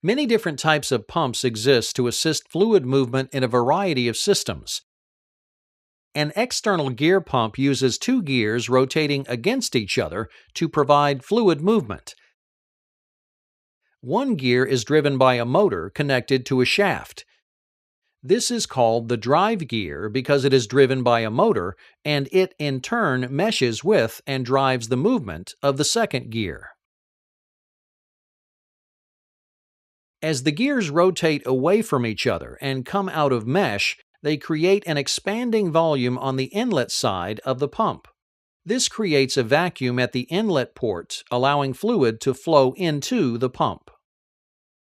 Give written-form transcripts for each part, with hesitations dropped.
Many different types of pumps exist to assist fluid movement in a variety of systems. An external gear pump uses two gears rotating against each other to provide fluid movement. One gear is driven by a motor connected to a shaft. This is called the drive gear because it is driven by a motor, and it in turn meshes with and drives the movement of the second gear. As the gears rotate away from each other and come out of mesh, they create an expanding volume on the inlet side of the pump. This creates a vacuum at the inlet port, allowing fluid to flow into the pump.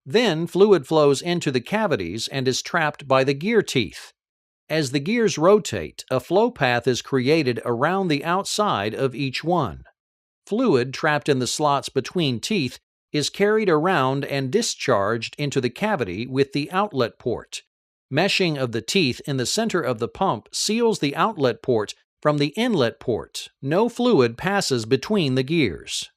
Then fluid flows into the cavities and is trapped by the gear teeth. As the gears rotate, a flow path is created around the outside of each one. Fluid trapped in the slots between teeth is carried around and discharged into the cavity with the outlet port. Meshing of the teeth in the center of the pump seals the outlet port from the inlet port. No fluid passes between the gears.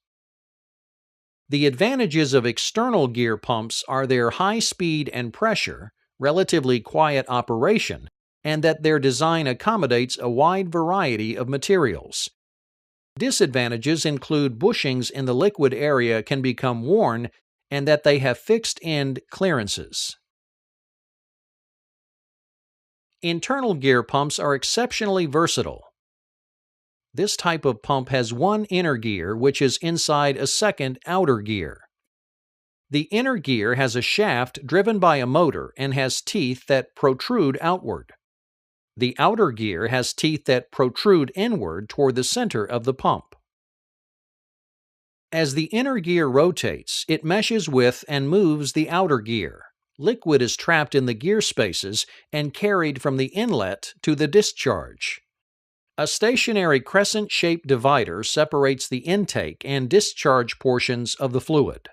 The advantages of external gear pumps are their high speed and pressure, relatively quiet operation, and that their design accommodates a wide variety of materials. Disadvantages include bushings in the liquid area can become worn and that they have fixed end clearances. Internal gear pumps are exceptionally versatile. This type of pump has one inner gear which is inside a second outer gear. The inner gear has a shaft driven by a motor and has teeth that protrude outward. The outer gear has teeth that protrude inward toward the center of the pump. As the inner gear rotates, it meshes with and moves the outer gear. Liquid is trapped in the gear spaces and carried from the inlet to the discharge. A stationary crescent-shaped divider separates the intake and discharge portions of the fluid.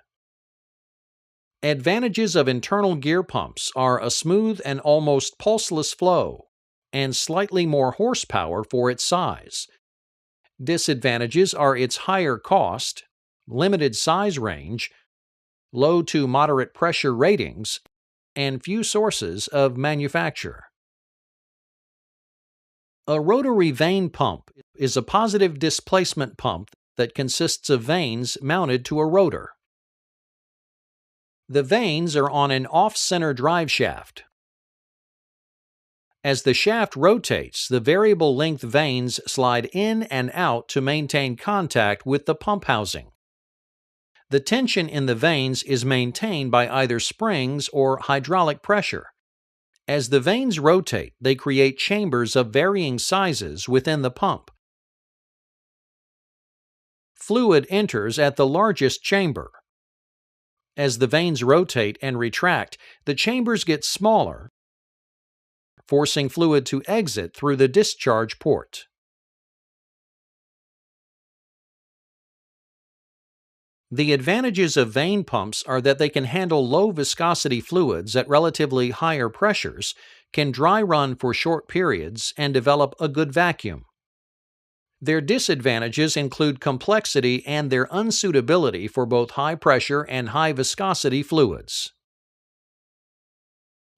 Advantages of internal gear pumps are a smooth and almost pulseless flow, and slightly more horsepower for its size. Disadvantages are its higher cost, limited size range, low to moderate pressure ratings, and few sources of manufacture. A rotary vane pump is a positive displacement pump that consists of vanes mounted to a rotor. The vanes are on an off-center drive shaft. As the shaft rotates, the variable length vanes slide in and out to maintain contact with the pump housing. The tension in the vanes is maintained by either springs or hydraulic pressure. As the vanes rotate, they create chambers of varying sizes within the pump. Fluid enters at the largest chamber. As the vanes rotate and retract, the chambers get smaller, forcing fluid to exit through the discharge port. The advantages of vane pumps are that they can handle low viscosity fluids at relatively higher pressures, can dry run for short periods, and develop a good vacuum. Their disadvantages include complexity and their unsuitability for both high pressure and high viscosity fluids.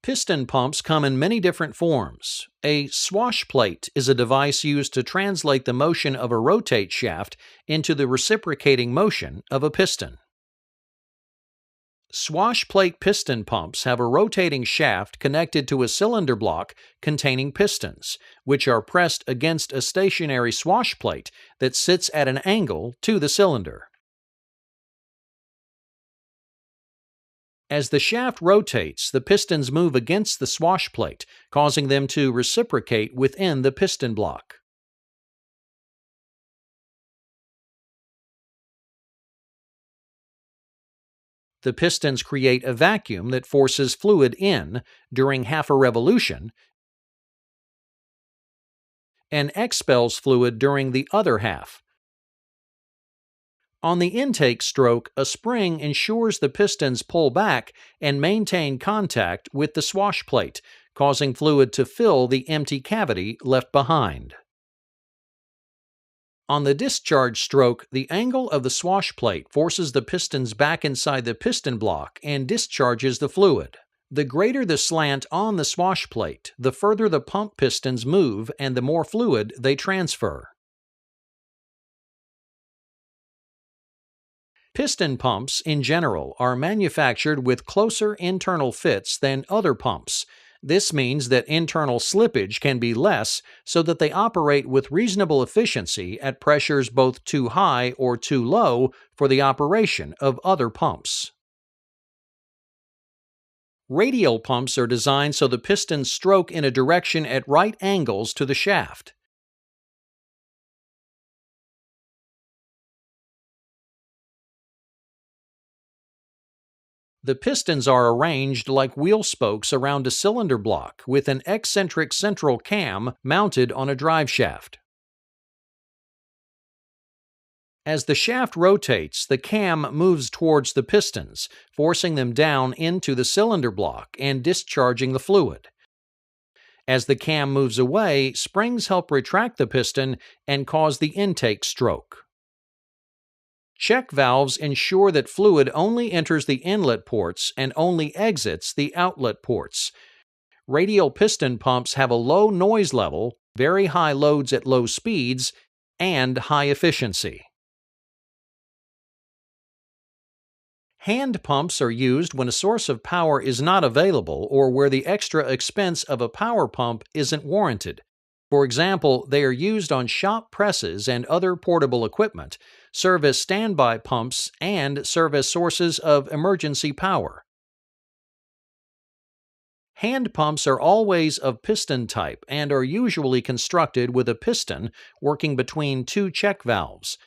Piston pumps come in many different forms. A swash plate is a device used to translate the motion of a rotate shaft into the reciprocating motion of a piston. Swash plate piston pumps have a rotating shaft connected to a cylinder block containing pistons, which are pressed against a stationary swash plate that sits at an angle to the cylinder. As the shaft rotates, the pistons move against the swash plate, causing them to reciprocate within the piston block. The pistons create a vacuum that forces fluid in during half a revolution and expels fluid during the other half. On the intake stroke, a spring ensures the pistons pull back and maintain contact with the swash plate, causing fluid to fill the empty cavity left behind. On the discharge stroke, the angle of the swash plate forces the pistons back inside the piston block and discharges the fluid. The greater the slant on the swash plate, the further the pump pistons move and the more fluid they transfer. Piston pumps, in general, are manufactured with closer internal fits than other pumps. This means that internal slippage can be less so that they operate with reasonable efficiency at pressures both too high or too low for the operation of other pumps. Radial pumps are designed so the pistons stroke in a direction at right angles to the shaft. The pistons are arranged like wheel spokes around a cylinder block with an eccentric central cam mounted on a drive shaft. As the shaft rotates, the cam moves towards the pistons, forcing them down into the cylinder block and discharging the fluid. As the cam moves away, springs help retract the piston and cause the intake stroke. Check valves ensure that fluid only enters the inlet ports and only exits the outlet ports. Radial piston pumps have a low noise level, very high loads at low speeds, and high efficiency. Hand pumps are used when a source of power is not available or where the extra expense of a power pump isn't warranted. For example, they are used on shop presses and other portable equipment, serve as standby pumps, and serve as sources of emergency power. Hand pumps are always of piston type and are usually constructed with a piston working between two check valves.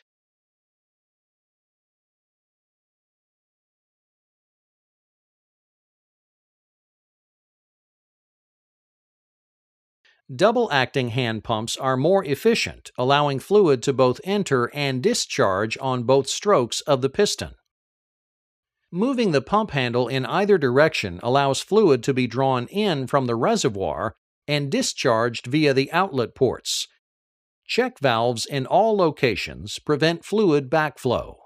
Double-acting hand pumps are more efficient, allowing fluid to both enter and discharge on both strokes of the piston. Moving the pump handle in either direction allows fluid to be drawn in from the reservoir and discharged via the outlet ports. Check valves in all locations prevent fluid backflow.